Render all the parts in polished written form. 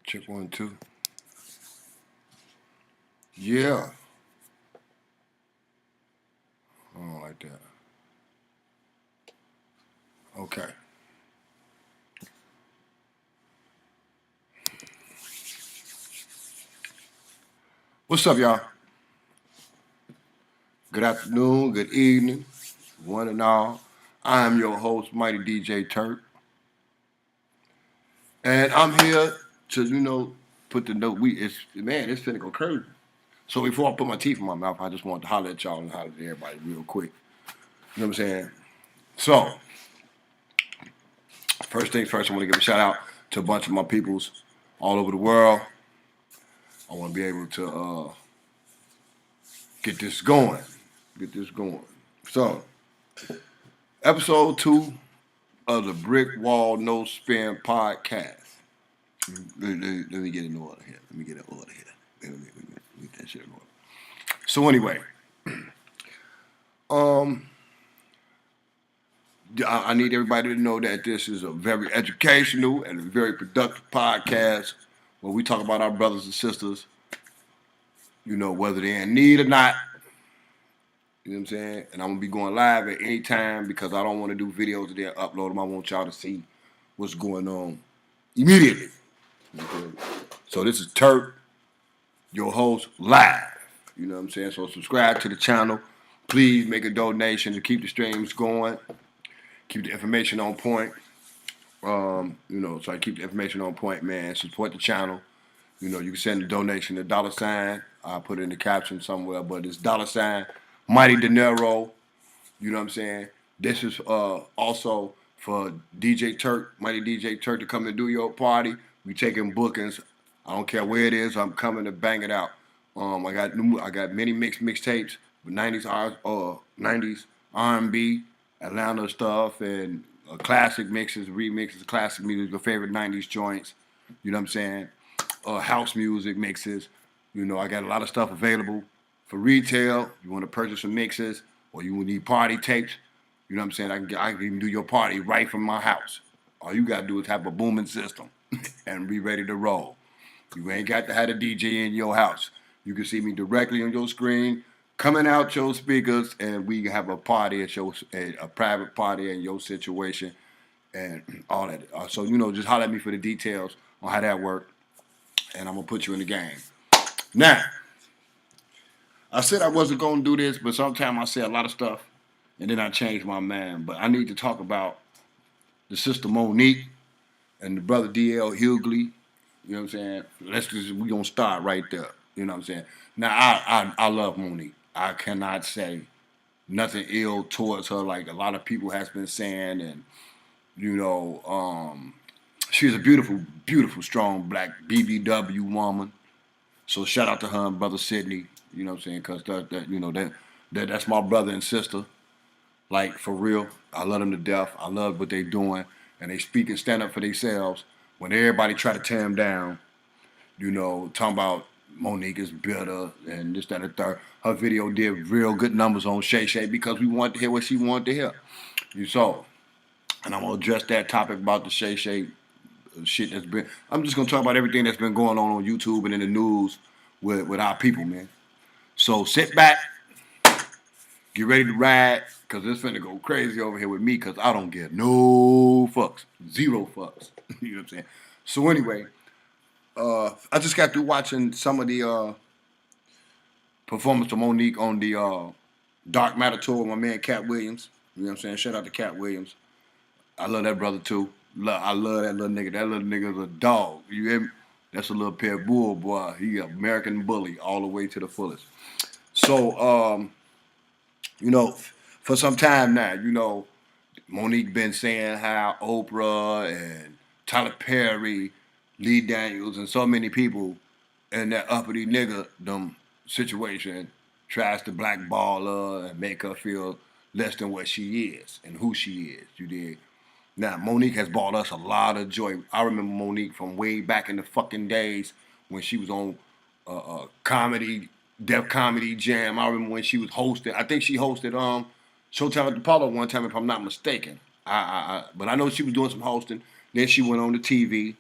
Check 1, 2. Yeah. I don't like that. Okay. What's up, y'all? Good afternoon, good evening, one and all. I am your host, Mighty DJ Turk. And I'm here to, put the note. It's finna go crazy. So before I put my teeth in my mouth, I just want to holler at y'all and holler at everybody real quick. You know what I'm saying? So, first things first, I want to give a shout out to a bunch of my peoples all over the world. I want to be able to get this going. So, episode 2 of the Brick Wall No Spin podcast. Let me get in order here. Let me get that shit in order. So anyway, I need everybody to know that this is a very educational and a very productive podcast where we talk about our brothers and sisters, whether they're in need or not. You know what I'm saying? And I'm going to be going live at any time because I don't want to do videos and then upload them. I want y'all to see what's going on immediately. Okay? So this is Turk, your host, live. You know what I'm saying? So subscribe to the channel. Please make a donation to keep the streams going. Keep the information on point. So I keep the information on point, man. Support the channel. You can send a donation to $. I'll put it in the caption somewhere, but it's $, Mighty Dinero. You know what I'm saying? This is also for DJ Turk, Mighty DJ Turk, to come and do your party. We taking bookings. I don't care where it is. I'm coming to bang it out. I got many mixtapes with 90s R&B, Atlanta stuff, and classic mixes, remixes, classic music, your favorite 90s joints. You know what I'm saying? House music mixes. I got a lot of stuff available for retail. You want to purchase some mixes, or you need party tapes. You know what I'm saying? I can even do your party right from my house. All you got to do is have a booming system and be ready to roll. You ain't got to have a DJ in your house. You can see me directly on your screen, coming out your speakers, and we have a party at a private party in your situation, and all that. So just holler at me for the details on how that works, and I'm gonna put you in the game. Now, I said I wasn't gonna do this, but sometimes I say a lot of stuff, and then I change my mind. But I need to talk about the sister Monique and the brother DL Hughley. You know what I'm saying? We gonna start right there. You know what I'm saying? Now I love Monique. I cannot say nothing ill towards her like a lot of people has been saying, and she's a beautiful, beautiful, strong black BBW woman. So shout out to her and brother Sydney. You know what I'm saying? Cause that's my brother and sister. Like for real, I love them to death. I love what they doing, and they speak and stand up for themselves. When everybody try to tear them down, talking about Monique is bitter and this, that, and the third. Her video did real good numbers on Shay Shay because we wanted to hear what she wanted to hear. And I'm gonna address that topic about the Shay Shay shit that's been. I'm just gonna talk about everything that's been going on YouTube and in the news with our people, man. So sit back, get ready to ride, cause it's finna go crazy over here with me, cause I don't give no fucks, zero fucks. You know what I'm saying? So anyway, I just got through watching some of the performance of Monique on the Dark Matter tour with my man Cat Williams. You know what I'm saying? Shout out to Cat Williams. I love that brother too. I love that little nigga. That little nigga's a dog. You hear me? That's a little pit bull, boy. He an American bully all the way to the fullest. So, for some time now, Monique been saying how Oprah and Tyler Perry, Lee Daniels, and so many people in that uppity nigga situation tries to blackball her and make her feel less than what she is and who she is. You dig? Now, Monique has brought us a lot of joy. I remember Monique from way back in the fucking days when she was on Def Comedy Jam. I remember when she was hosting. I think she hosted Showtime at the Apollo one time, if I'm not mistaken. But I know she was doing some hosting. Then she went on the TV.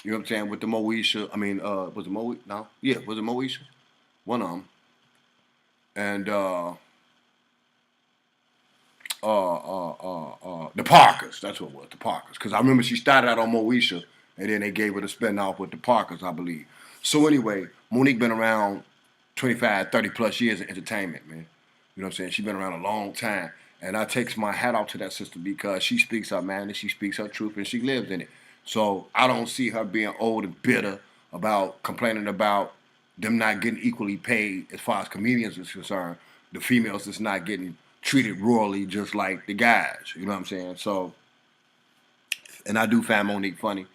You know what I'm saying? With the Moesha, I mean, was it Moesha? No, yeah, was it Moesha? One of them. And the Parkers. That's what it was, the Parkers. Because I remember she started out on Moesha, and then they gave her the spin off with the Parkers, I believe. So anyway, Monique been around 25, 30 plus years in entertainment, man. You know what I'm saying? She's been around a long time. And I takes my hat off to that sister because she speaks her man and she speaks her truth and she lives in it. So I don't see her being old and bitter about complaining about them not getting equally paid as far as comedians is concerned. The females is not getting treated royally just like the guys. You know what I'm saying? So, and I do find Monique funny.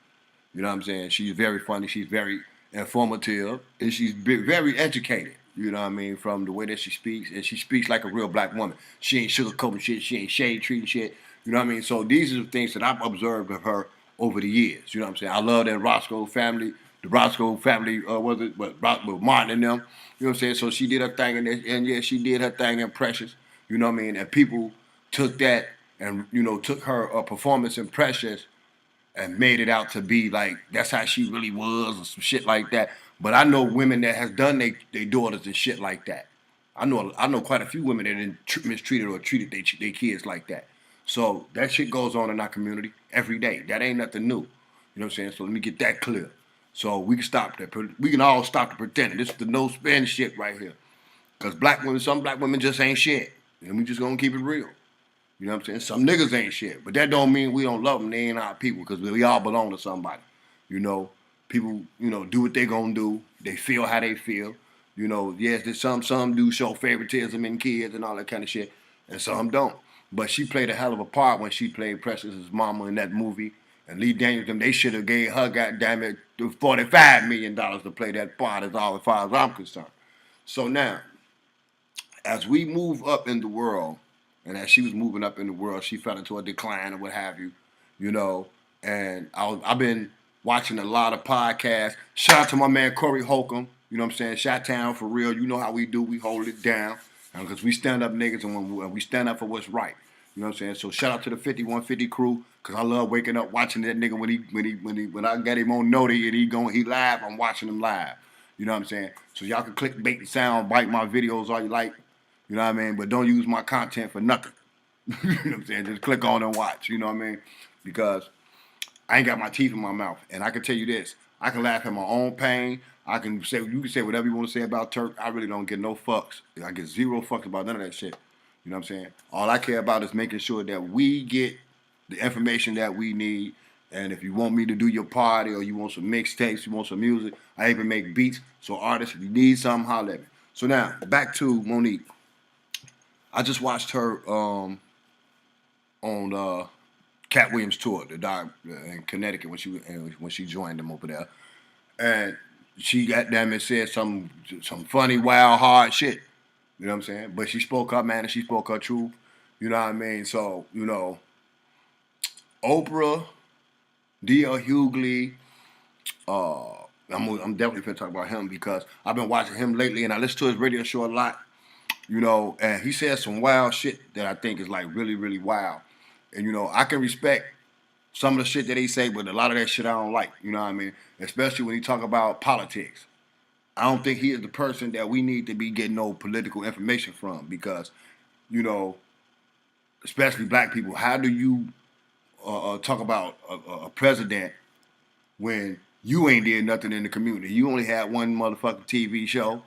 You know what I'm saying? She's very funny. She's very informative, and she's very educated. You know what I mean? From the way that she speaks, and she speaks like a real black woman. She ain't sugarcoating shit. She ain't shade treating shit. You know what I mean? So these are the things that I've observed of her over the years. You know what I'm saying? I love that Roscoe family. The Roscoe family, was it? But with Martin and them. You know what I'm saying? So she did her thing, and yeah, she did her thing in Precious. You know what I mean? And people took that and took her performance in Precious and made it out to be like that's how she really was or some shit like that. But I know women that has done they daughters and shit like that. I know quite a few women that didn't mistreated or treated they kids like that. So that shit goes on in our community every day. That ain't nothing new. You know what I'm saying? So let me get that clear. So we can stop that. We can all stop the pretending. This is the no spin shit right here. Cause some black women just ain't shit, and we just gonna keep it real. You know what I'm saying? Some niggas ain't shit, but that don't mean we don't love them. They ain't our people because we all belong to somebody. You know, people, do what they gonna do. They feel how they feel. Yes, there's some do show favoritism in kids and all that kind of shit, and some don't. But she played a hell of a part when she played Precious's mama in that movie. And Lee Daniels, they should have gave her, goddamn it, $45 million to play that part as far as I'm concerned. So now, as we move up in the world, and as she was moving up in the world, she fell into a decline or what have you, you know. And I've been watching a lot of podcasts. Shout out to my man Corey Holcomb. You know what I'm saying? Shot Town for real. You know how we do. We hold it down because we stand up niggas and when we stand up for what's right. You know what I'm saying? So shout out to the 5150 crew because I love waking up watching that nigga when I get him on noti and he live. I'm watching him live. You know what I'm saying? So y'all can click bait the sound, bite my videos all you like. You know what I mean? But don't use my content for nothing. You know what I'm saying? Just click on and watch. You know what I mean? Because I ain't got my teeth in my mouth. And I can tell you this. I can laugh at my own pain. You can say whatever you want to say about Turk. I really don't get no fucks. I get zero fucks about none of that shit. You know what I'm saying? All I care about is making sure that we get the information that we need. And if you want me to do your party or you want some mixtapes, you want some music, I even make beats. So artists, if you need something, holler at me. So now, back to Monique. I just watched her on Cat Williams tour, the dog in Connecticut when she joined them over there, and she got them and said some funny, wild, hard shit. You know what I'm saying? But she spoke her man and she spoke her truth. You know what I mean? So Oprah, D.L. Hughley. I'm definitely gonna talk about him because I've been watching him lately and I listen to his radio show a lot. And he says some wild shit that I think is like really, really wild. And I can respect some of the shit that he say, but a lot of that shit I don't like. You know what I mean? Especially when he talk about politics. I don't think he is the person that we need to be getting no political information from because, you know, especially black people. How do you talk about a president when you ain't did nothing in the community? You only had one motherfucking TV show.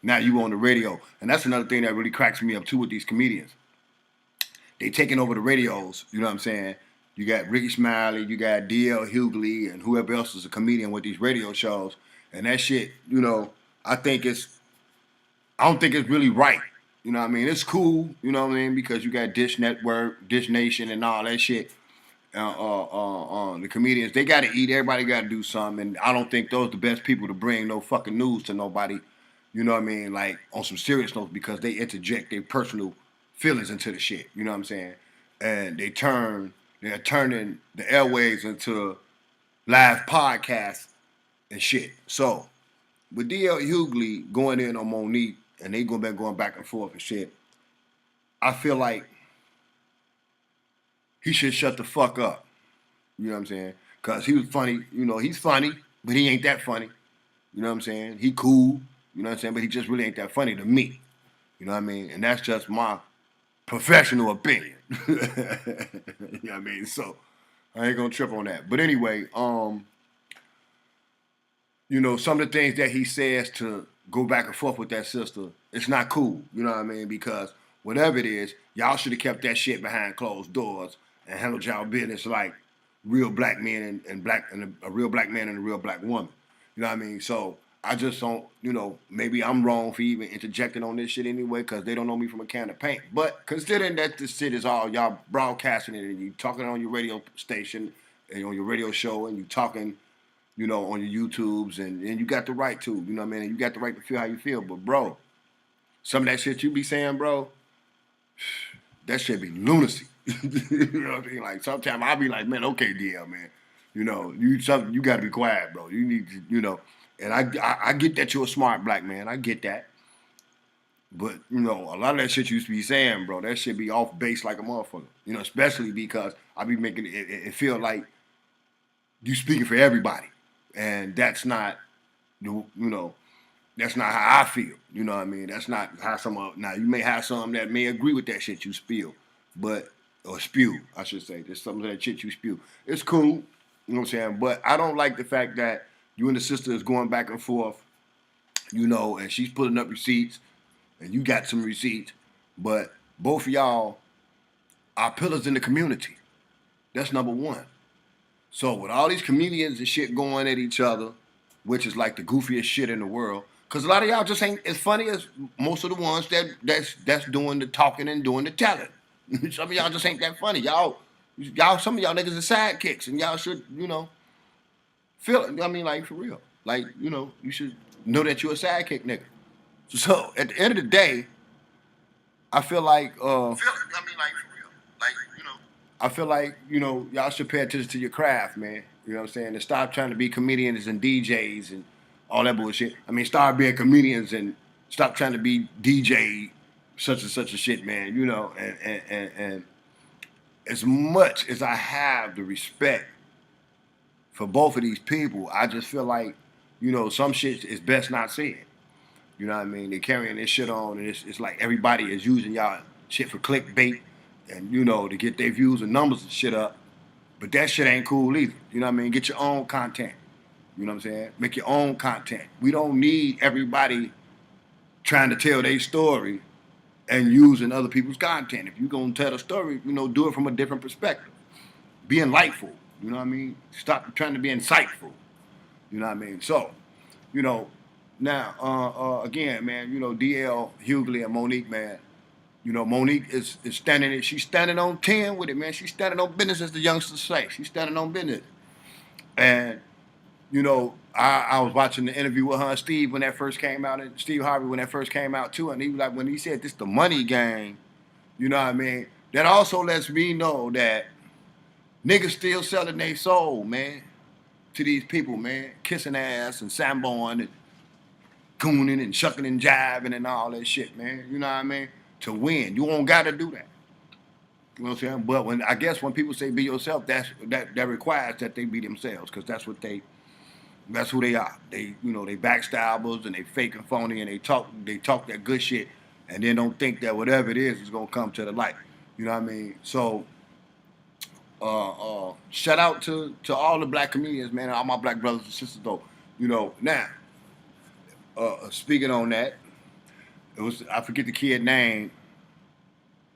Now you on the radio, and that's another thing that really cracks me up too with these comedians. They taking over the radios. You know what I'm saying? You got Ricky Smiley, you got D.L. Hughley, and whoever else is a comedian with these radio shows, and that shit. I think I don't think it's really right. You know what I mean? It's cool. You know what I mean? Because you got Dish Network, Dish Nation, and all that shit. The comedians, they got to eat. Everybody got to do something, and I don't think those are the best people to bring no fucking news to nobody. You know what I mean? Like on some serious notes because they interject their personal feelings into the shit. You know what I'm saying? And they're turning the airwaves into live podcasts and shit. So with D.L. Hughley going in on Monique and they going back and forth and shit, I feel like he should shut the fuck up. You know what I'm saying? Because he was funny. You know, he's funny, but he ain't that funny. You know what I'm saying? He cool. You know what I'm saying? But he just really ain't that funny to me. You know what I mean? And that's just my professional opinion. You know what I mean? So I ain't gonna trip on that. But anyway, you know, some of the things that he says to go back and forth with that sister, it's not cool. You know what I mean? Because whatever it is, y'all should have kept that shit behind closed doors and handled y'all business like real black men and a real black man and a real black woman. You know what I mean? So I just don't, you know, maybe I'm wrong for even interjecting on this shit anyway because they don't know me from a can of paint. But considering that this shit is all y'all broadcasting it and you talking on your radio station and on your radio show and you talking, you know, on your YouTubes and you got the right to, you know what I mean? And you got the right to feel how you feel. But bro, some of that shit you be saying, bro, that shit be lunacy. You know what I mean? Like sometimes I be like, man, okay, DL, man. You know, you gotta be quiet, bro. You need to, you know. And I get that you're a smart black man. I get that. But, you know, a lot of that shit you used to be saying, bro, that shit be off base like a motherfucker. You know, especially because I be making it feel like you speaking for everybody. And that's not, you know, that's not how I feel. You know what I mean? That's not how some now you may have some that may agree with that shit you spill, but or spew, I should say. There's some of that shit you spew. It's cool, you know what I'm saying? But I don't like the fact that you and the sister is going back and forth, you know, and she's putting up receipts and you got some receipts, but both of y'all are pillars in the community. That's number one. So with all these comedians and shit going at each other, which is like the goofiest shit in the world, because a lot of y'all just ain't as funny as most of the ones that's doing the talking and doing the telling. Some of y'all just ain't that funny. Some of y'all niggas are sidekicks, and y'all should, you know, feel it. I mean, like for real. Like, you know, you should know that you're a sidekick nigga. So at the end of the day, I feel like I feel like, you know, y'all should pay attention to your craft, man. You know what I'm saying? And stop trying to be comedians and DJs and all that bullshit. I mean, start being comedians and stop trying to be DJ such and such a shit, man. You know, and as much as I have the respect for both of these people, I just feel like, you know, some shit is best not said. You know what I mean? They're carrying this shit on, and it's like everybody is using y'all shit for clickbait and, you know, to get their views and numbers and shit up. But that shit ain't cool either. You know what I mean? Get your own content. You know what I'm saying? Make your own content. We don't need everybody trying to tell their story and using other people's content. If you're going to tell a story, you know, do it from a different perspective. Be enlightful. You know what I mean? Stop trying to be insightful. You know what I mean? So, you know, now, again, man, you know, DL, Hughley, and Monique, man, you know, Monique is standing, she's standing on 10 with it, man. She's standing on business, as the youngsters say. She's standing on business. And, you know, I was watching the interview with her and Steve when that first came out, and Steve Harvey when that first came out, too. And he was like, when he said this the money game, you know what I mean? That also lets me know that niggas still selling their soul, man, to these people, man. Kissing ass and samboing and cooning and shucking and jiving and all that shit, man. You know what I mean? To win. You don't gotta do that. You know what I'm saying? But when people say be yourself, that requires that they be themselves, because that's who they are. They, you know, they backstabbers and they fake and phony and they talk that good shit and then don't think that whatever it is gonna come to the light. You know what I mean? So shout out to all the black comedians, man, all my black brothers and sisters though. You know, now, speaking on that, I forget the kid name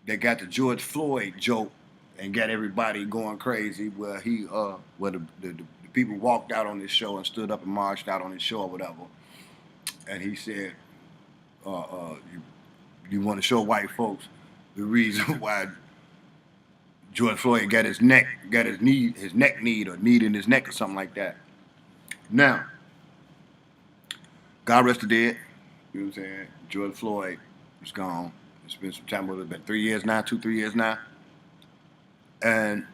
that got the George Floyd joke and got everybody going crazy, where the people walked out on his show and stood up and marched out on his show or whatever, and he said, you want to show white folks the reason why George Floyd got his neck kneed or kneed in his neck or something like that. Now, God rest the dead. You know what I'm saying? George Floyd is gone. It's been some time, it's been 3 years now, 2-3 years now. And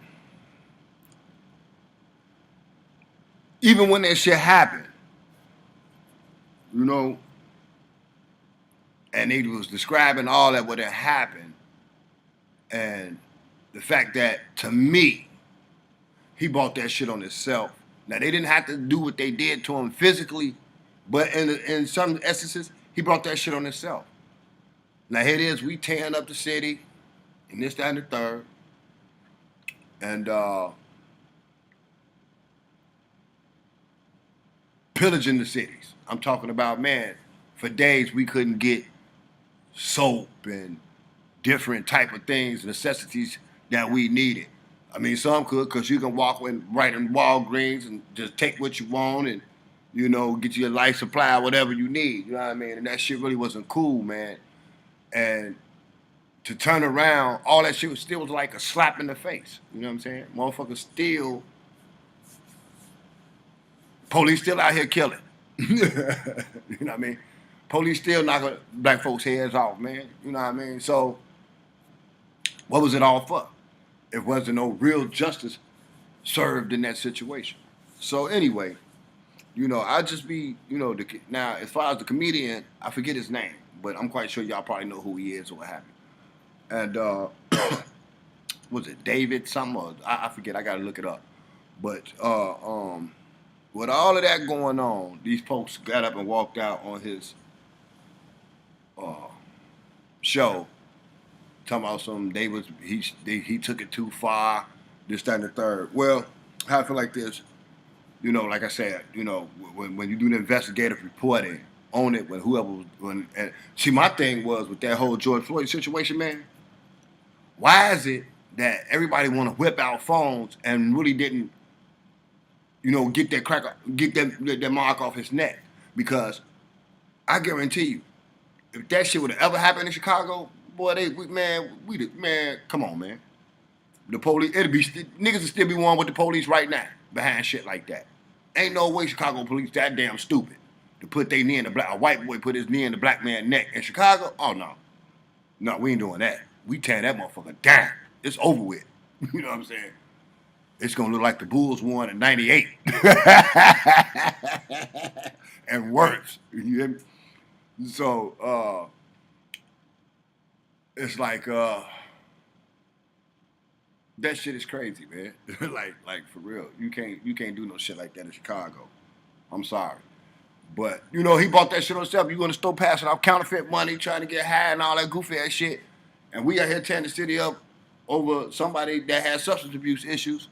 even when that shit happened, you know, and they was describing all that what had happened, and the fact that, to me, he brought that shit on himself. Now they didn't have to do what they did to him physically, but in some instances, he brought that shit on himself. Now here it is, we tearing up the city, and this, that, and the third, and pillaging the cities. I'm talking about, man, for days we couldn't get soap and different type of things, necessities that we needed. I mean, some could, because you can walk right in Walgreens and just take what you want and, get you a life supply, whatever you need. You know what I mean? And that shit really wasn't cool, man. And to turn around, all that shit was still like a slap in the face. You know what I'm saying? Motherfuckers still, police still out here killing. You know what I mean? Police still knocking black folks' heads off, man. You know what I mean? So, what was it all for? It wasn't no real justice served in that situation. So anyway, I just be, now as far as the comedian, I forget his name, but I'm quite sure y'all probably know who he is or what happened. And was it David something? Or, I forget. I gotta look it up. But with all of that going on, these folks got up and walked out on his show, talking about some he took it too far, this, that, and the third. Well, I feel like this, like I said, when you do the investigative reporting on it, see, my thing was with that whole George Floyd situation, man. Why is it that everybody want to whip out phones and really didn't, get that mark off his neck? Because I guarantee you, if that shit would have ever happened in Chicago, boy, man, come on, man. The police, niggas would still be one with the police right now behind shit like that. Ain't no way Chicago police that damn stupid to put their knee in a white boy put his knee in the black man's neck in Chicago. Oh no, we ain't doing that. We tearing that motherfucker down. It's over with. You know what I'm saying? It's gonna look like the Bulls won in '98 and worse. You hear me? So it's like that shit is crazy, man. like for real. You can't do no shit like that in Chicago. I'm sorry. But he bought that shit on himself. You gonna still passing out counterfeit money, trying to get high and all that goofy ass shit. And we out here tearing the city up over somebody that has substance abuse issues.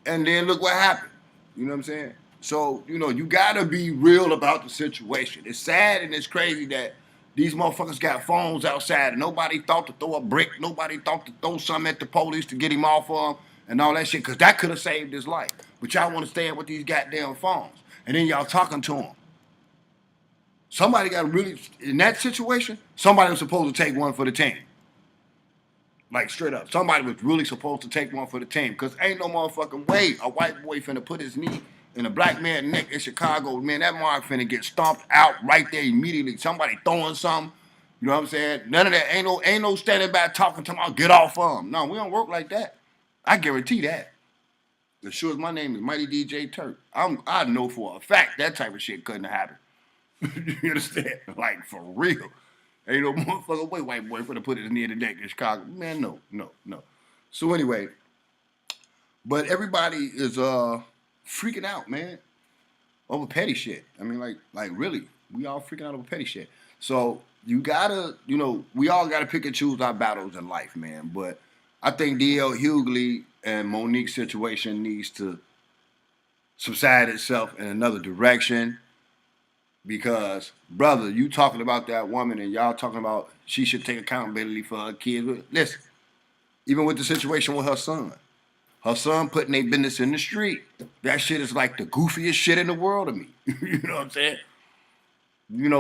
And then look what happened. You know what I'm saying? So, you gotta be real about the situation. It's sad and it's crazy that these motherfuckers got phones outside and nobody thought to throw a brick, nobody thought to throw something at the police to get him off of him and all that shit, because that could have saved his life. But y'all want to stand with these goddamn phones. And then y'all talking to him. Somebody got really, in that situation, somebody was supposed to take one for the team. Like straight up. Somebody was really supposed to take one for the team. Because ain't no motherfucking way a white boy finna put his knee in a black man's neck in Chicago. Man, that mark finna get stomped out right there immediately. Somebody throwing something. You know what I'm saying? None of that. Ain't no standing back talking to them. Get off of them. No, we don't work like that. I guarantee that. As sure as my name is Mighty DJ Turk, I know for a fact that type of shit couldn't happen. You understand? Like, for real. Ain't no motherfucking way white boy finna put it near the neck in Chicago. Man, no. So anyway, but everybody is freaking out, man, over petty shit. I mean, like really, we all freaking out over petty shit. So you gotta, we all gotta pick and choose our battles in life, man. But I think D.L. Hughley and Monique's situation needs to subside itself in another direction. Because, brother, you talking about that woman and y'all talking about she should take accountability for her kids. Listen, even with the situation with her son putting their business in the street, that shit is like the goofiest shit in the world to me. You know what I'm saying?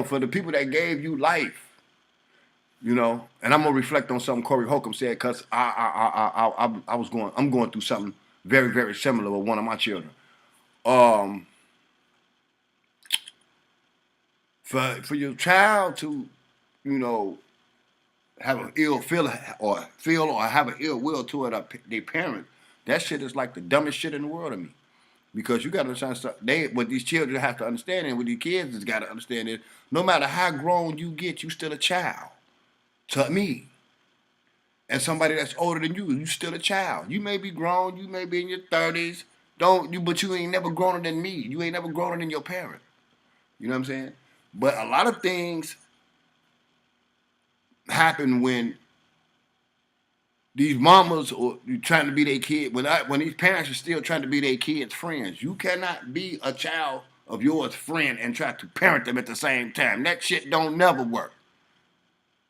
For the people that gave you life, and I'm gonna reflect on something Corey Holcomb said, because I'm going through something very, very similar with one of my children. For your child to, have an ill feel or have an ill will toward their parent, that shit is like the dumbest shit in the world to me. Because you got to understand, what these children have to understand, and what these kids has got to understand is, no matter how grown you get, you still a child. To me. as somebody that's older than you. You still a child. You may be grown. You may be in your 30s. But you ain't never grown than me. You ain't never grown than your parent. You know what I'm saying? But a lot of things happen when these mamas or you trying to be their kid. When these parents are still trying to be their kids' friends, you cannot be a child of yours friend and try to parent them at the same time. That shit don't never work.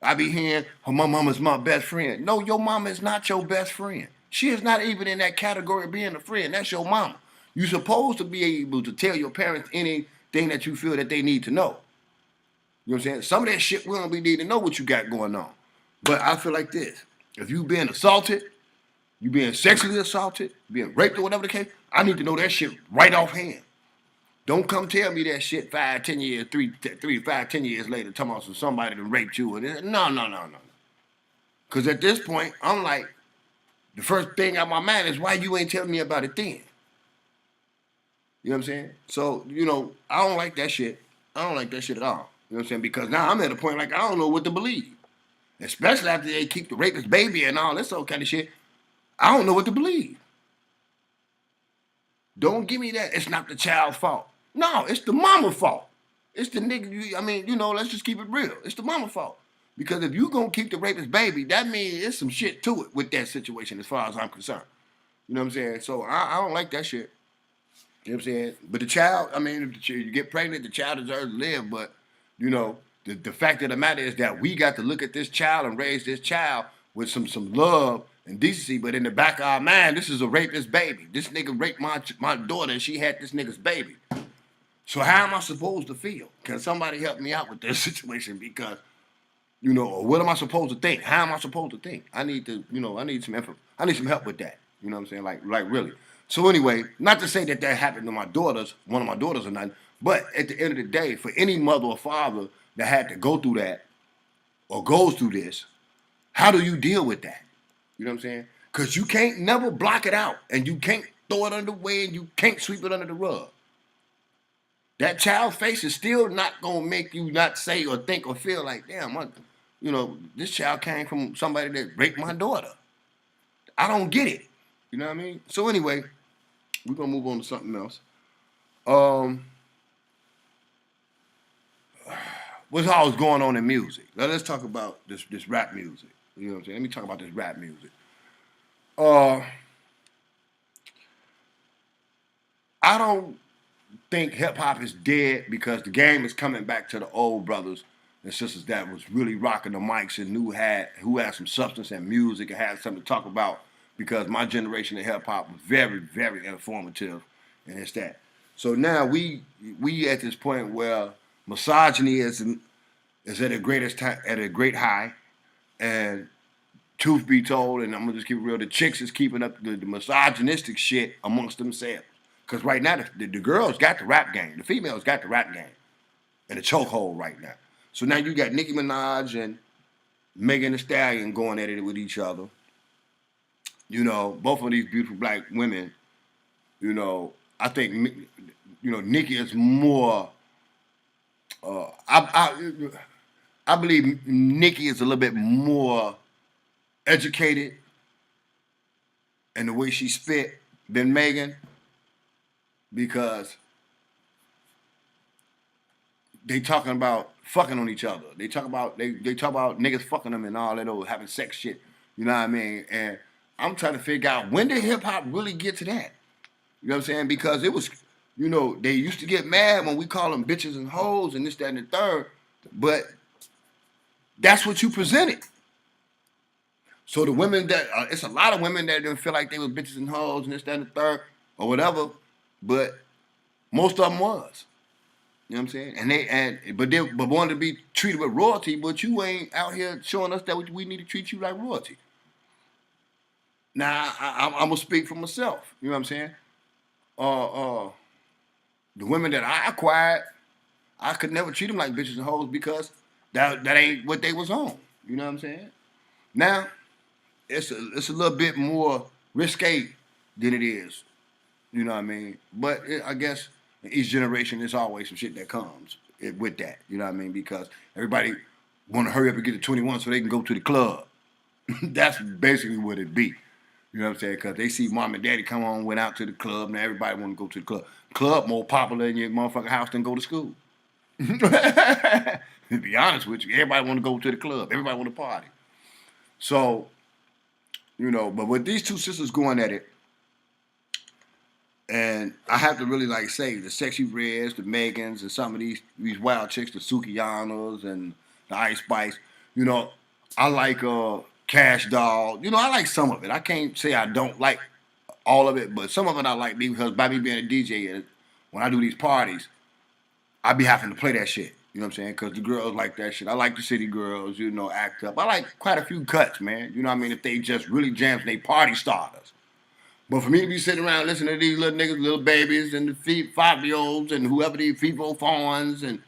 I be hearing, oh, my mama's my best friend. No, your mama is not your best friend. She is not even in that category of being a friend. That's your mama. You're supposed to be able to tell your parents anything that you feel that they need to know. You know what I'm saying? Some of that shit we don't be need to know what you got going on. But I feel like this. If you being assaulted, you being sexually assaulted, being raped or whatever the case, I need to know that shit right offhand. Don't come tell me that shit 5, 10 years, 5, 10 years later, talking about somebody that raped you. No. Because at this point, I'm like, the first thing out my mind is why you ain't telling me about it then. You know what I'm saying? So, I don't like that shit. I don't like that shit at all. You know what I'm saying? Because now I'm at a point like I don't know what to believe. Especially after they keep the rapist baby and all this old kind of shit. I don't know what to believe. Don't give me that. It's not the child's fault. No, it's the mama's fault. It's the nigga. Let's just keep it real. It's the mama's fault. Because if you gonna keep the rapist baby, that means there's some shit to it with that situation as far as I'm concerned. You know what I'm saying? So I don't like that shit. You know what I'm saying? But the child, if you get pregnant, the child deserves to live. But, the fact of the matter is that we got to look at this child and raise this child with some love and decency. But in the back of our mind, this is a rapist baby. This nigga raped my daughter and she had this nigga's baby. So how am I supposed to feel? Can somebody help me out with this situation? Because, what am I supposed to think? How am I supposed to think? I need some effort. I need some help with that. You know what I'm saying? Like really. So anyway, not to say that happened to one of my daughters or nothing, but at the end of the day, for any mother or father that had to go through that or goes through this, how do you deal with that? You know what I'm saying? Because you can't never block it out, and you can't throw it under the way, and you can't sweep it under the rug. That child's face is still not going to make you not say or think or feel like, damn, this child came from somebody that raped my daughter. I don't get it. You know what I mean? So anyway, we're going to move on to something else. What's always going on in music? Now let's talk about this rap music. You know what I'm saying? Let me talk about this rap music. I don't think hip hop is dead because the game is coming back to the old brothers and sisters that was really rocking the mics and who had some substance and music and had something to talk about. Because my generation of hip hop was very, very informative, and it's that. So now we at this point where misogyny is at a great high, and truth be told, and I'm gonna just keep it real, the chicks is keeping up the misogynistic shit amongst themselves. Because right now the girls got the rap game, the females got the rap game, in a chokehold right now. So now you got Nicki Minaj and Megan Thee Stallion going at it with each other. Both of these beautiful black women, I think, Nicki is more, I believe Nicki is a little bit more educated in the way she spit than Megan, because they talking about fucking on each other. They talk about niggas fucking them and all that old having sex shit. You know what I mean? And I'm trying to figure out, when did hip hop really get to that? You know what I'm saying? Because it was, they used to get mad when we call them bitches and hoes and this, that, and the third. But that's what you presented. So the women it's a lot of women that didn't feel like they were bitches and hoes and this, that, and the third or whatever. But most of them was. You know what I'm saying? But they wanted to be treated with royalty, but you ain't out here showing us that we need to treat you like royalty. Now, I'm going to speak for myself. You know what I'm saying? The women that I acquired, I could never treat them like bitches and hoes because that ain't what they was on. You know what I'm saying? Now, it's a little bit more risque than it is. You know what I mean? But I guess in each generation, there's always some shit that comes with that. You know what I mean? Because everybody want to hurry up and get to 21 so they can go to the club. That's basically what it be. You know what I'm saying? Because they see mom and daddy come on, went out to the club, and everybody want to go to the club. Club more popular in your motherfucking house than go to school. To be honest with you, everybody want to go to the club. Everybody want to party. So, but with these two sisters going at it, and I have to really like say the Sexy Reds, the Megans, and some of these wild chicks, the Sukiyanas and the Ice Spice. I like Cash Doll. I like some of it. I can't say I don't like all of it, but some of it I like because by me being a DJ, when I do these parties, I be having to play that shit. You know what I'm saying? Because the girls like that shit. I like the city girls, act up. I like quite a few cuts, man. You know what I mean? If they just really jams and they party starters. But for me to be sitting around listening to these little niggas, little babies, and the 5-year-olds, and whoever these FIFO phones, and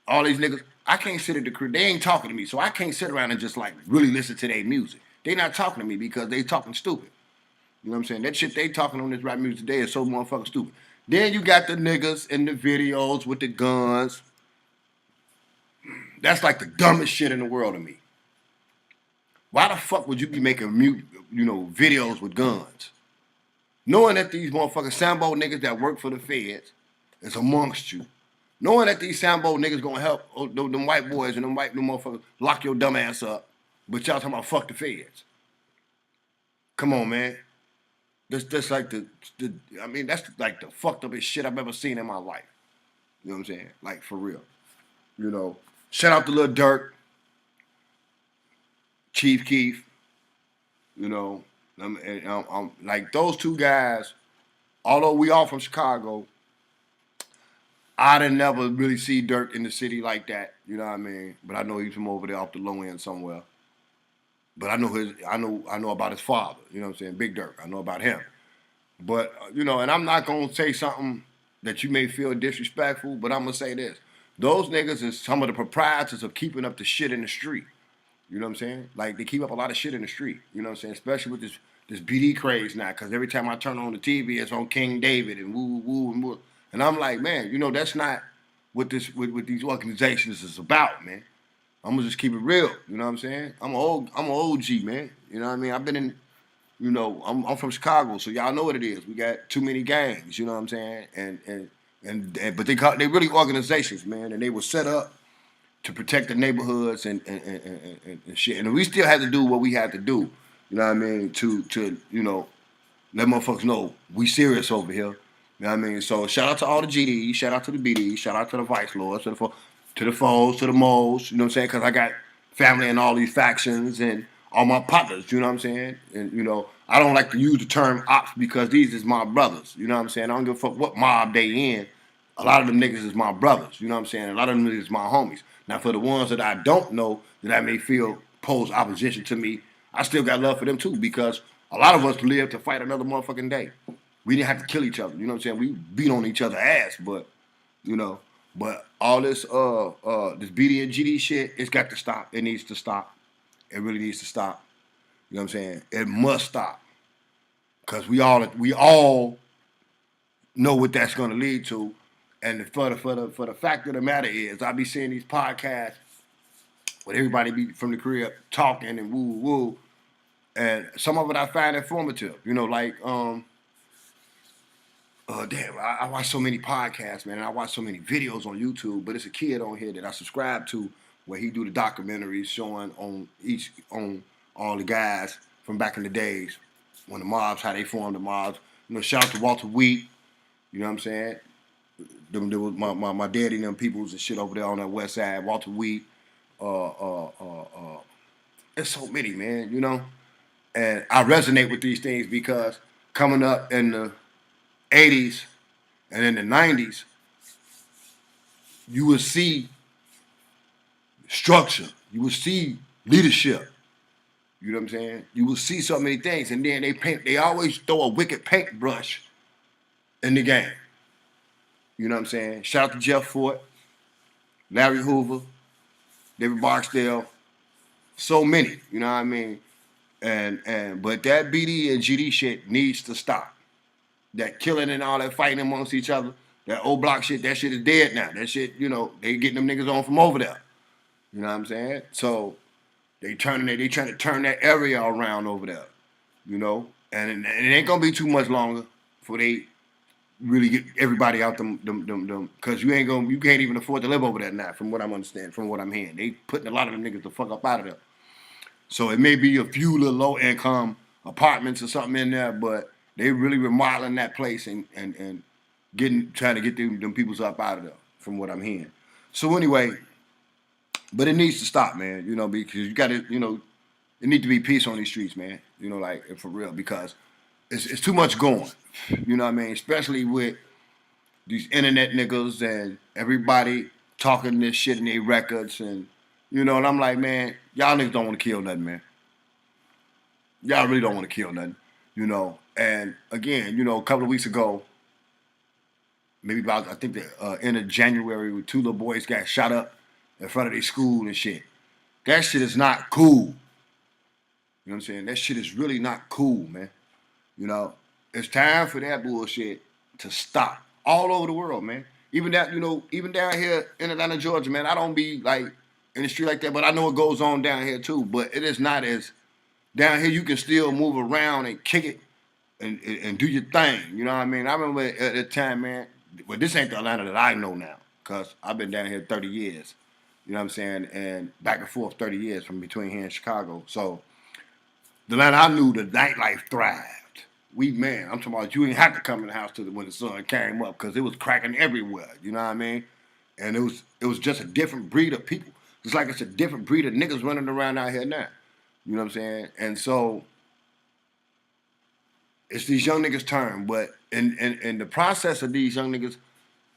all these niggas, I can't sit at the crib. They ain't talking to me, so I can't sit around and just like really listen to their music. They not talking to me because they talking stupid. You know what I'm saying? That shit they talking on this rap music today is so motherfucking stupid. Then you got the niggas in the videos with the guns. That's like the dumbest shit in the world to me. Why the fuck would you be making videos with guns? Knowing that these motherfucking Sambo niggas that work for the feds is amongst you. Knowing that these Sambo niggas gonna help them white boys and them motherfuckers lock your dumb ass up. But y'all talking about fuck the feds. Come on, man. That's like that's like the fucked up shit I've ever seen in my life. You know what I'm saying? Like for real. Shout out to Lil Durk, Chief Keef. I'm like those two guys. Although we all from Chicago, I didn't never really see Durk in the city like that. You know what I mean? But I know he's from over there off the low end somewhere. But I know about his father. You know what I'm saying? Big Durk. I know about him. But and I'm not gonna say something that you may feel disrespectful, but I'm gonna say this: those niggas is some of the proprietors of keeping up the shit in the street. You know what I'm saying? Like they keep up a lot of shit in the street. You know what I'm saying? Especially with this BD craze now, because every time I turn on the TV, it's on King David and woo woo and woo. And I'm like, man, that's not what what these organizations is about, man. I'm gonna just keep it real. You know what I'm saying? I'm an OG, man. You know what I mean? I've been in. I'm from Chicago, so y'all know what it is. We got too many gangs. You know what I'm saying? But they really organizations, man, and they were set up to protect the neighborhoods and shit. And we still had to do what we had to do. You know what I mean? To let motherfuckers know we serious over here. You know what I mean? So shout out to all the GDs, shout out to the BDs, shout out to the Vice Lords, to the foes, to the moles. You know what I'm saying? Because I got family in all these factions and all my partners. You know what I'm saying? And I don't like to use the term ops because these is my brothers. You know what I'm saying? I don't give a fuck what mob they in. A lot of them niggas is my brothers. You know what I'm saying? A lot of them niggas is my homies. Now, for the ones that I don't know that I may feel pose opposition to me, I still got love for them too because a lot of us live to fight another motherfucking day. We didn't have to kill each other. You know what I'm saying? We beat on each other's ass, but all this this BD and GD shit, it's got to stop. It needs to stop. It really needs to stop. You know what I'm saying? It must stop because we all know what that's going to lead to. And for the fact of the matter is, I be seeing these podcasts with everybody be from the crib talking and woo woo, and some of it I find informative. I watch so many podcasts, man, and I watch so many videos on YouTube. But it's a kid on here that I subscribe to where he do the documentaries showing on all the guys from back in the days when the mobs, how they formed the mobs. Shout out to Walter Wheat. You know what I'm saying? There was my daddy and them peoples and shit over there on that west side. Walter Wheat. There's so many, man, And I resonate with these things because coming up in the 80s and in the 90s, you would see structure. You would see leadership. You know what I'm saying? You will see so many things. And then they always throw a wicked paintbrush in the game. You know what I'm saying? Shout out to Jeff Fort, Larry Hoover, David Barksdale, so many, you know what I mean? But that BD and GD shit needs to stop. That killing and all that fighting amongst each other, that old block shit, that shit is dead now. That shit, they getting them niggas on from over there. You know what I'm saying? So They trying to turn that area around over there, and it ain't gonna be too much longer before they really get everybody out them because you can't even afford to live over there now, from what I'm understanding, from what I'm hearing. They putting a lot of them niggas the fuck up out of there. So it may be a few little low income apartments or something in there, but they really remodeling that place and trying to get them peoples up out of there, from what I'm hearing. So anyway, but it needs to stop, man, because you got to, it need to be peace on these streets, man, like for real, because it's too much going, you know what I mean, especially with these internet niggas and everybody talking this shit in their records and and I'm like, man, y'all niggas don't want to kill nothing, man. Y'all really don't want to kill nothing, And again, a couple of weeks ago, maybe about I think the end of January, two little boys got shot up in front of their school and shit. That shit is not cool. You know what I'm saying? That shit is really not cool, man. It's time for that bullshit to stop all over the world, man. Even down here in Atlanta, Georgia, man. I don't be like in the street like that, but I know it goes on down here too. But it is not as down here. You can still move around and kick it and do your thing. You know what I mean? I remember at the time, man. Well, this ain't the Atlanta that I know now, cause I've been down here 30 years. You know what I'm saying? And back and forth 30 years from between here and Chicago. So the Atlanta I knew, the nightlife thrived. I'm talking about you ain't have to come in the house when the sun came up, because it was cracking everywhere. You know what I mean? And it was just a different breed of people. It's like it's a different breed of niggas running around out here now. You know what I'm saying? And so it's these young niggas' turn, but in the process of these young niggas,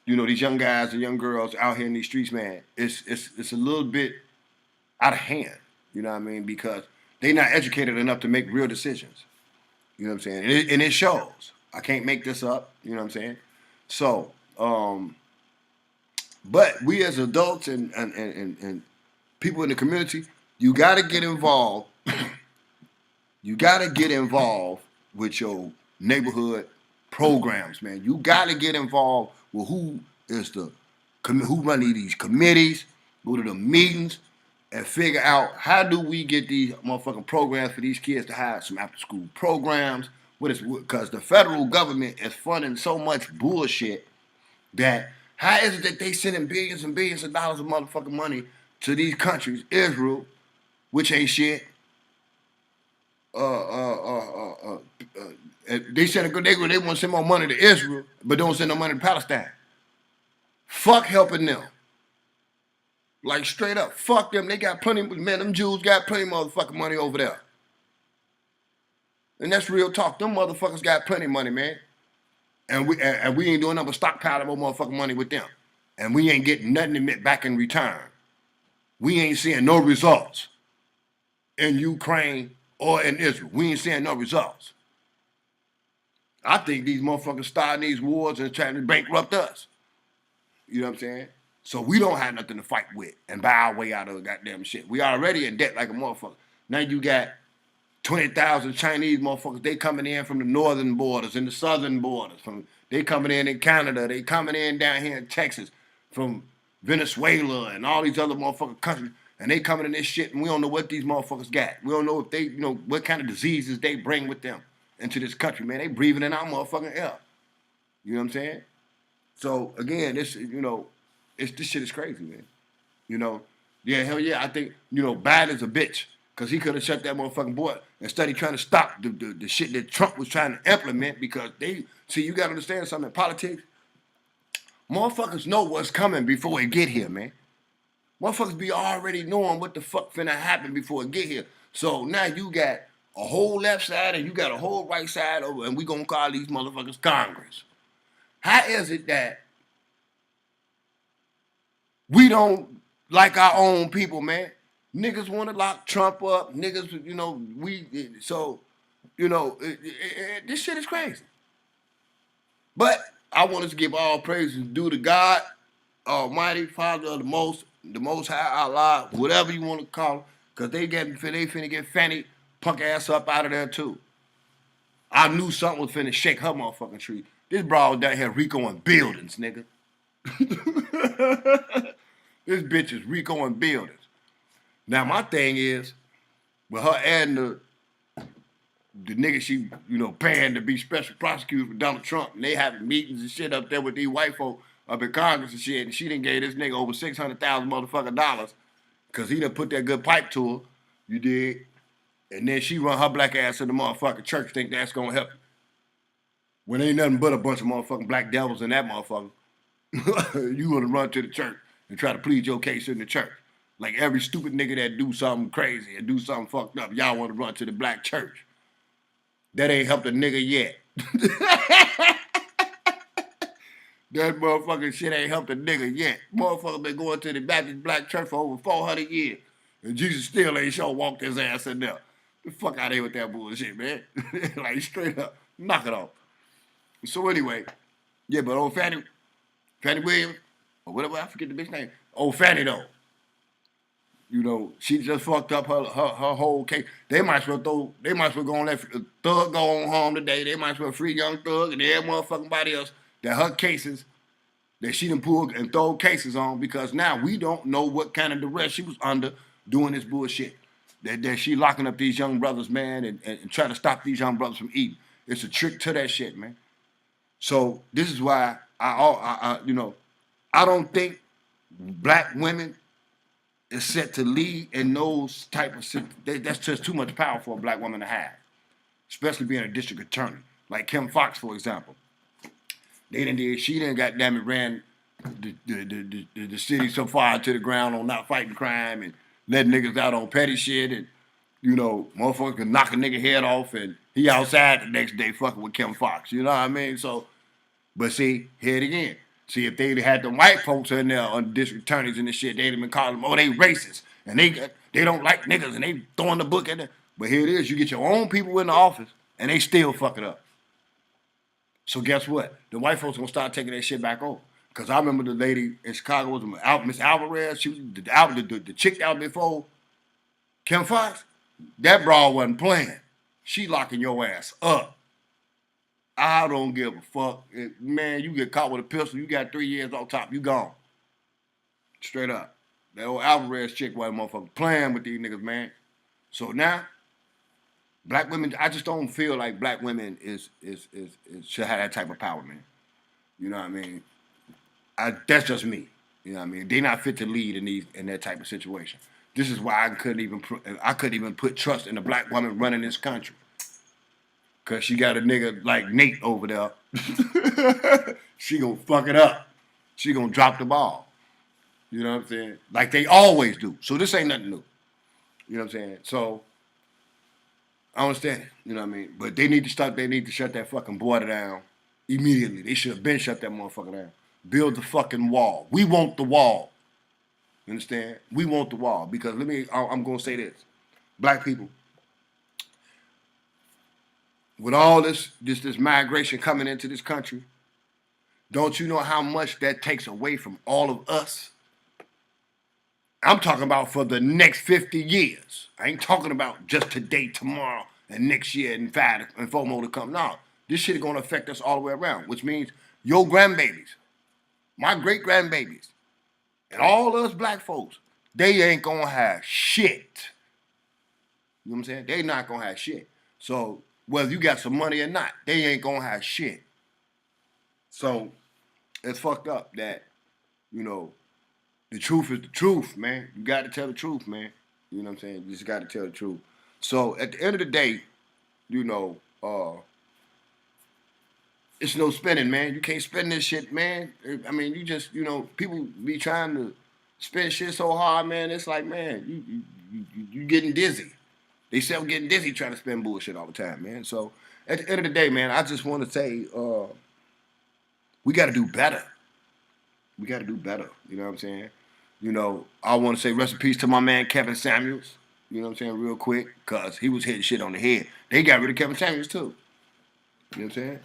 these young guys and young girls out here in these streets, man, it's a little bit out of hand. You know what I mean? Because they not educated enough to make real decisions. You know what I'm saying? And it shows. I can't make this up. You know what I'm saying? So, but we as adults and people in the community, you got to get involved. You got to get involved with your neighborhood programs, man. You got to get involved with who running these committees, go to the meetings, and figure out how do we get these motherfucking programs for these kids to have some after school programs. Because the federal government is funding so much bullshit that how is it that they sending billions and billions of dollars of motherfucking money to these countries, Israel, which ain't shit. They said they want to send more money to Israel, but don't send no money to Palestine. Fuck helping them. Like straight up, fuck them. They got plenty, man. Them Jews got plenty of motherfucking money over there. And that's real talk. Them motherfuckers got plenty of money, man. And we ain't doing nothing but stockpiling more motherfucking money with them. And we ain't getting nothing back in return. We ain't seeing no results in Ukraine or in Israel. We ain't seeing no results. I think these motherfuckers starting these wars and trying to bankrupt us. You know what I'm saying? So we don't have nothing to fight with and buy our way out of the goddamn shit. We already in debt like a motherfucker. Now you got 20,000 Chinese motherfuckers. They coming in from the northern borders and the southern borders. They coming in Canada. They coming in down here in Texas from Venezuela and all these other motherfucking countries. And they coming in this shit, and we don't know what these motherfuckers got. We don't know if they, what kind of diseases they bring with them into this country, man. They breathing in our motherfucking air. You know what I'm saying? So again, this shit is crazy, man. Yeah, hell yeah. I think Biden's a bitch because he could have shut that motherfucking boy instead of trying to stop the shit that Trump was trying to implement. Because you got to understand something in politics. Motherfuckers know what's coming before it get here, man. Motherfuckers be already knowing what the fuck finna happen before it get here. So now you got a whole left side and you got a whole right side over, and we gonna call these motherfuckers Congress. How is it that we don't like our own people, man? Niggas want to lock Trump up. Niggas, this shit is crazy. But I want us to give all praises due to God, Almighty Father of the Most High, Allah, whatever you want to call him, because they finna get Fanny punk ass up out of there too. I knew something was finna shake her motherfucking tree. This broad down here Rico in buildings, nigga. This bitch is Rico in buildings. Now my thing is, with her and the nigga she, paying to be special prosecutor for Donald Trump, and they having meetings and shit up there with these white folk up in Congress and shit, and she done gave this nigga over 600,000 motherfucking dollars because he done put that good pipe to her, you dig? And then she run her black ass in the motherfucking church, think that's gonna help. When ain't nothing but a bunch of motherfucking black devils in that motherfucker, you gonna run to the church and try to plead your case in the church. Like every stupid nigga that do something crazy and do something fucked up, y'all wanna run to the black church. That ain't helped a nigga yet. That motherfucking shit ain't helped a nigga yet. Motherfucker been going to the Baptist black church for over 400 years. And Jesus still ain't sure walked his ass in there. The fuck out of here with that bullshit, man. Like straight up. Knock it off. So anyway, yeah, but old Fannie Williams, or whatever, I forget the bitch name. Old Fannie though. She just fucked up her whole case. They might as well go and let Thug go on home today. They might as well free Young Thug and every motherfucking body else that her cases, that she done pulled and throw cases on, because now we don't know what kind of duress she was under doing this bullshit. That she locking up these young brothers, man, and trying to stop these young brothers from eating. It's a trick to that shit, man. So this is why I don't think black women is set to lead in those type of situations. That's just too much power for a black woman to have, especially being a district attorney. Like Kim Foxx, for example. She done goddamn it ran the city so far to the ground on not fighting crime and letting niggas out on petty shit, and motherfuckers can knock a nigga head off and he outside the next day fucking with Kim Foxx. You know what I mean? So, but see, here it again. See, if they had the white folks in there on district attorneys and this shit, they'd have been calling them, they racist and they don't like niggas and they throwing the book at them. But here it is, you get your own people in the office and they still fuck it up. So guess what? The white folks gonna start taking that shit back over. Cause I remember the lady in Chicago was Miss Alvarez. She was the chick out before Kim Foxx. That broad wasn't playing. She locking your ass up. I don't give a fuck. Man, you get caught with a pistol, you got 3 years on top, you gone. Straight up. That old Alvarez chick wasn't motherfucking playing with these niggas, man. So now, black women, I just don't feel like black women should have that type of power, man. You know what I mean? That's just me. You know what I mean? They not fit to lead in that type of situation. This is why I couldn't even put trust in a black woman running this country. Cause she got a nigga like Nate over there. She gonna fuck it up. She gonna drop the ball. You know what I'm saying? Like they always do. So this ain't nothing new. You know what I'm saying? So I understand it. You know what I mean? But they need to shut that fucking border down immediately. They should have been shut that motherfucker down. Build the fucking wall. We want the wall. You understand? We want the wall. Because I'm gonna say this. Black people, with all this migration coming into this country, don't you know how much that takes away from all of us? I'm talking about for the next 50 years. I ain't talking about just today, tomorrow, and next year, and 5 and 4 more to come. No, this shit is going to affect us all the way around, which means your grandbabies, my great-grandbabies, and all us black folks, they ain't going to have shit. You know what I'm saying? They not going to have shit. So whether you got some money or not, they ain't going to have shit. So it's fucked up that, the truth is the truth, man. You got to tell the truth, man. You know what I'm saying? You just got to tell the truth. So at the end of the day, it's no spending, man. You can't spend this shit, man. I mean, you just, people be trying to spend shit so hard, man. It's like, man, you getting dizzy. They say I'm getting dizzy trying to spend bullshit all the time, man. So at the end of the day, man, I just want to say we got to do better. We got to do better. You know what I'm saying? I want to say rest in peace to my man Kevin Samuels. You know what I'm saying? Real quick, because he was hitting shit on the head. They got rid of Kevin Samuels, too. You know what I'm saying?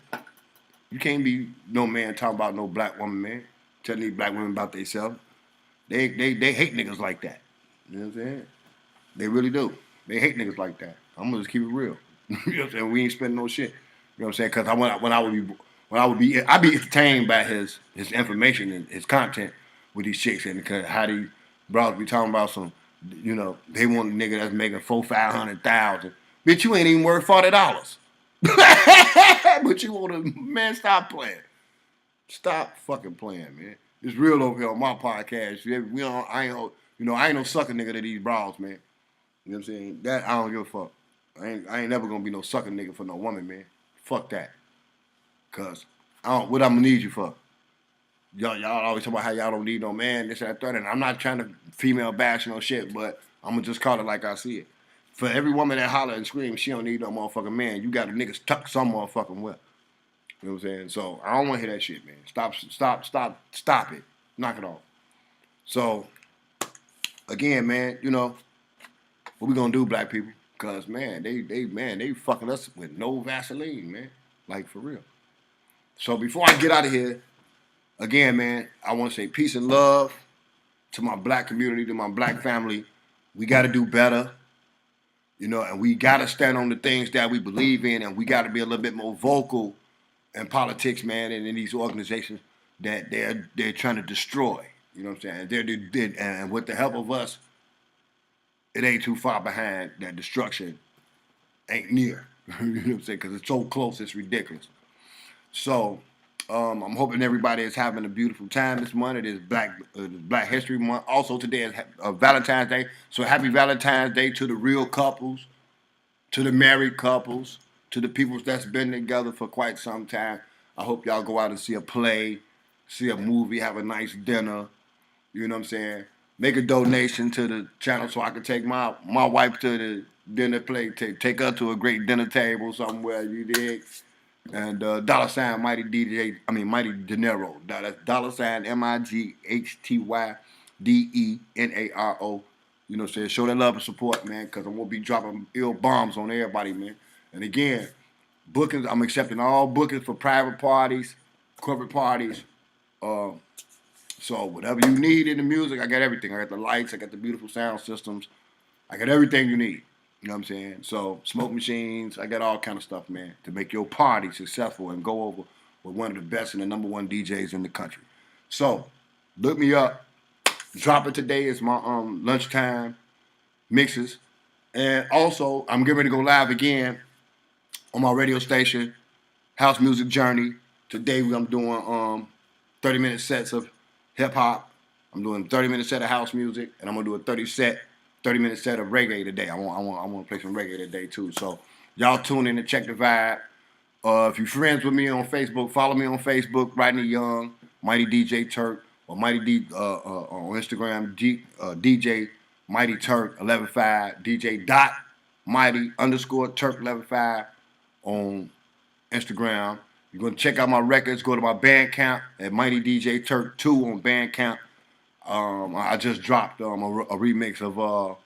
You can't be no man talking about no black woman, man. Telling these black women about themselves. They hate niggas like that. You know what I'm saying? They really do. They hate niggas like that. I'm going to just keep it real. You know what I'm saying? We ain't spending no shit. You know what I'm saying? Because I'd be entertained by his information and his content with these chicks, and how these brothers be talking about some You know, they want a nigga that's making $400,000-500,000. Bitch, you ain't even worth $40. But you want to, man, stop playing. Stop fucking playing, man. It's real over here on my podcast. We don't, I ain't no sucker nigga to these bras, man. You know what I'm saying? That I don't give a fuck. I ain't never gonna be no sucker nigga for no woman, man. Fuck that. Cause what I'm gonna need you for? Y'all always talk about how y'all don't need no man, this, that, third. And I'm not trying to female bash no shit, but I'm gonna just call it like I see it. For every woman that holler and scream, she don't need no motherfucking man. You got a nigga tuck some motherfucking well. You know what I'm saying? So I don't want to hear that shit, man. Stop it. Knock it off. So again, man, you know what we gonna do, black people? Cause man, they fucking us with no Vaseline, man. Like for real. So before I get out of here, again, man, I want to say peace and love to my black community, to my black family. We got to do better, you know, and we got to stand on the things that we believe in, and we got to be a little bit more vocal in politics, man, and in these organizations that they're trying to destroy. You know what I'm saying? And with the help of us, it ain't too far behind. That destruction ain't near. You know what I'm saying? Because it's so close, it's ridiculous. So I'm hoping everybody is having a beautiful time this month. It is Black History Month. Also today is Valentine's Day. So happy Valentine's Day to the real couples, to the married couples, to the people that's been together for quite some time. I hope y'all go out and see a play, see a movie, have a nice dinner. You know what I'm saying? Make a donation to the channel so I can take my wife to the dinner plate, take her to a great dinner table somewhere, you dig? And dollar sign Mighty Mighty Dinero. That's dollar sign MIGHTYDENARO. You know what I'm saying? Show that love and support, man, because I'm going to be dropping ill bombs on everybody, man. And again, bookings, I'm accepting all bookings for private parties, corporate parties. So whatever you need in the music, I got everything. I got the lights, I got the beautiful sound systems. I got everything you need. You know what I'm saying? So smoke machines, I got all kind of stuff, man, to make your party successful and go over with one of the best and the #1 DJs in the country. So look me up. Drop it today is my lunchtime mixes. And also, I'm getting ready to go live again on my radio station, House Music Journey. Today I'm doing 30-minute sets of hip hop. I'm doing a 30-minute set of house music, and I'm gonna do a 30-minute set of reggae today. I want to play some reggae today too. So y'all tune in and check the vibe. If you're friends with me on Facebook, follow me on Facebook, Rodney Young, Mighty DJ Turk, or Mighty D on Instagram, DJ Mighty Turk 11.5, DJ dot Mighty _Turk 11.5 on Instagram. You're gonna check out my records. Go to my Bandcamp at Mighty DJ Turk 2 on Bandcamp. I just dropped a remix of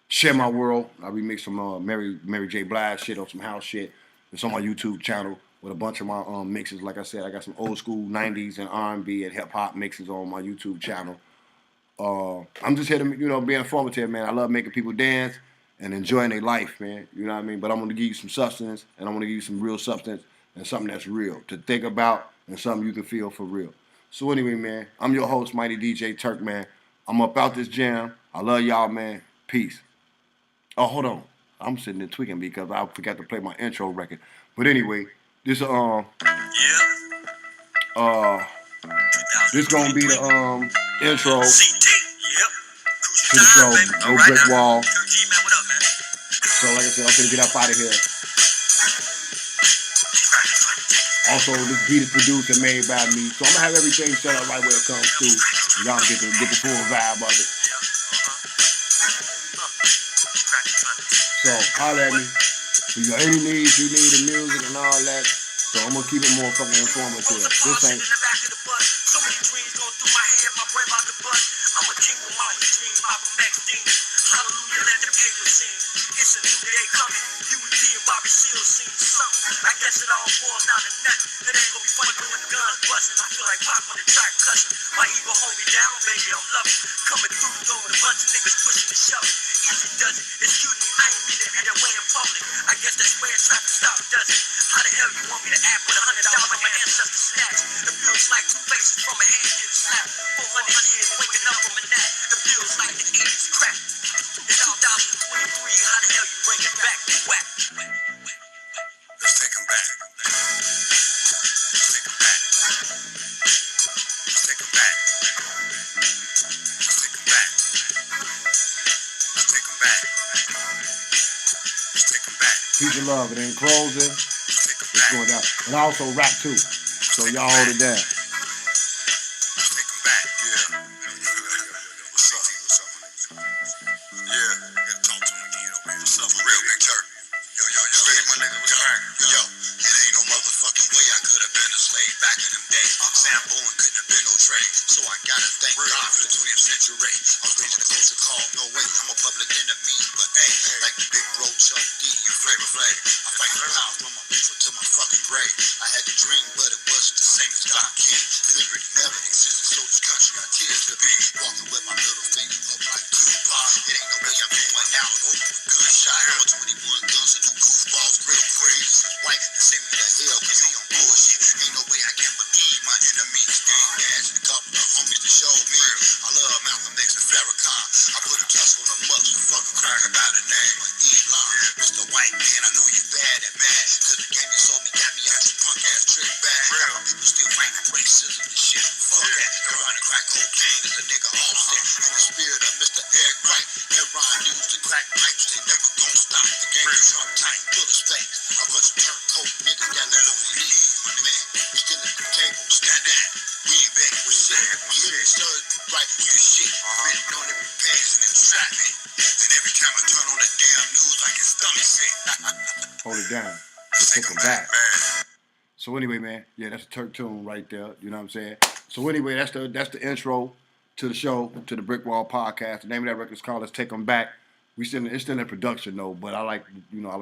Share My World. I remixed some Mary J. Blige shit on some house shit. It's on my YouTube channel with a bunch of my mixes. Like I said, I got some old school 90s and R&B and hip hop mixes on my YouTube channel. I'm just here to, be informative, man. I love making people dance and enjoying their life, man. You know what I mean? But I'm going to give you some substance, and I'm going to give you some real substance and something that's real to think about and something you can feel for real. So anyway, man, I'm your host, Mighty DJ Turk, man. I'm up out this jam. I love y'all, man. Peace. Oh, hold on. I'm sitting there tweaking because I forgot to play my intro record. But anyway, this this gonna be the intro to the show. No brick wall. So like I said, I'm gonna get up out of here. Also, this beat is produced and made by me, so I'm gonna have everything set up right where it comes through. Y'all get the full vibe of it. So holler at me. If you got any needs, you need the music and all that. So I'm gonna keep it more fucking informative. This ain't. So many dreams going through my head, my brain about to bust. I'm a king with my dream, Malcolm X demons. Hallelujah, let them angels sing. It's a new day coming. UEP and Bobby Seals sing something. I guess it all boils down to nothing. It ain't gonna be funny when the guns busting. I feel like Pop on the track cussing. My ego hold me down, baby, I'm loving. Coming through the door with a bunch of niggas pushing the shove. Easy does it. Excuse me, I ain't mean to be that way in public. I guess that's where traffic stop does it. How the hell you want me to act with $100 on my ancestor snatch? It feels like two faces from a hand getting slapped. 400 years waking up from a nap. It feels like the 80s crap. Peace and love. And in closing, it's going down. And also rap too. So y'all hold it down. So I gotta thank God for the 20th century. I was raised in a culture called no way. I'm a public enemy, but hey, like the big bro Chuck D and Flavor Flav, I fight the power from my people to my fucking grave. I had the dream, but it wasn't the same as God King. The liberty never existed, so this country I tears to be. Walking with my middle finger up like Tupac. It ain't no way I'm going out over a gunshot. I'm a 21 guns and two goofballs, real crazy. White to send me to hell, cause he on bullshit. Ain't no way I can believe my enemies. Gang dash and a couple of homies to show me. I love Malcolm X and Farrakhan. I put a tusk on the mucks and fuck a cracker by the name of Elon. Mr. White Man, I know you bad and mad. Cause the game you sold me got me out your punk ass trick bag. My people still fighting racism and shit. Fuck that. Around the crack cocaine is a nigga offset. In the spirit of Mr. Eric Wright. Heron used to crack pipes, they never gon' stop. The game is sharp tight, full of space. A bunch of turncoat niggas that live on the knees, my man. We still at the table, stand down. We ain't back, we ain't there. My living stirs right with this shit. Been on every page and it's trapping. And every time I turn on the damn news, I get stomach sick. Hold it down. Let's take them back. So anyway, man, yeah, that's a Turk tune right there. You know what I'm saying? So anyway, that's the intro to the show, to the Brick Wall Podcast. The name of that record is called Let's Take Them Back. It's still in production though, but I like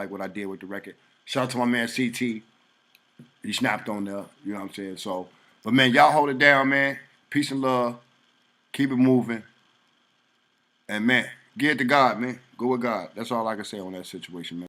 what I did with the record. Shout out to my man CT. He snapped on there. You know what I'm saying? So, but man, y'all hold it down, man. Peace and love. Keep it moving. And man, give it to God, man. Go with God. That's all I can say on that situation, man.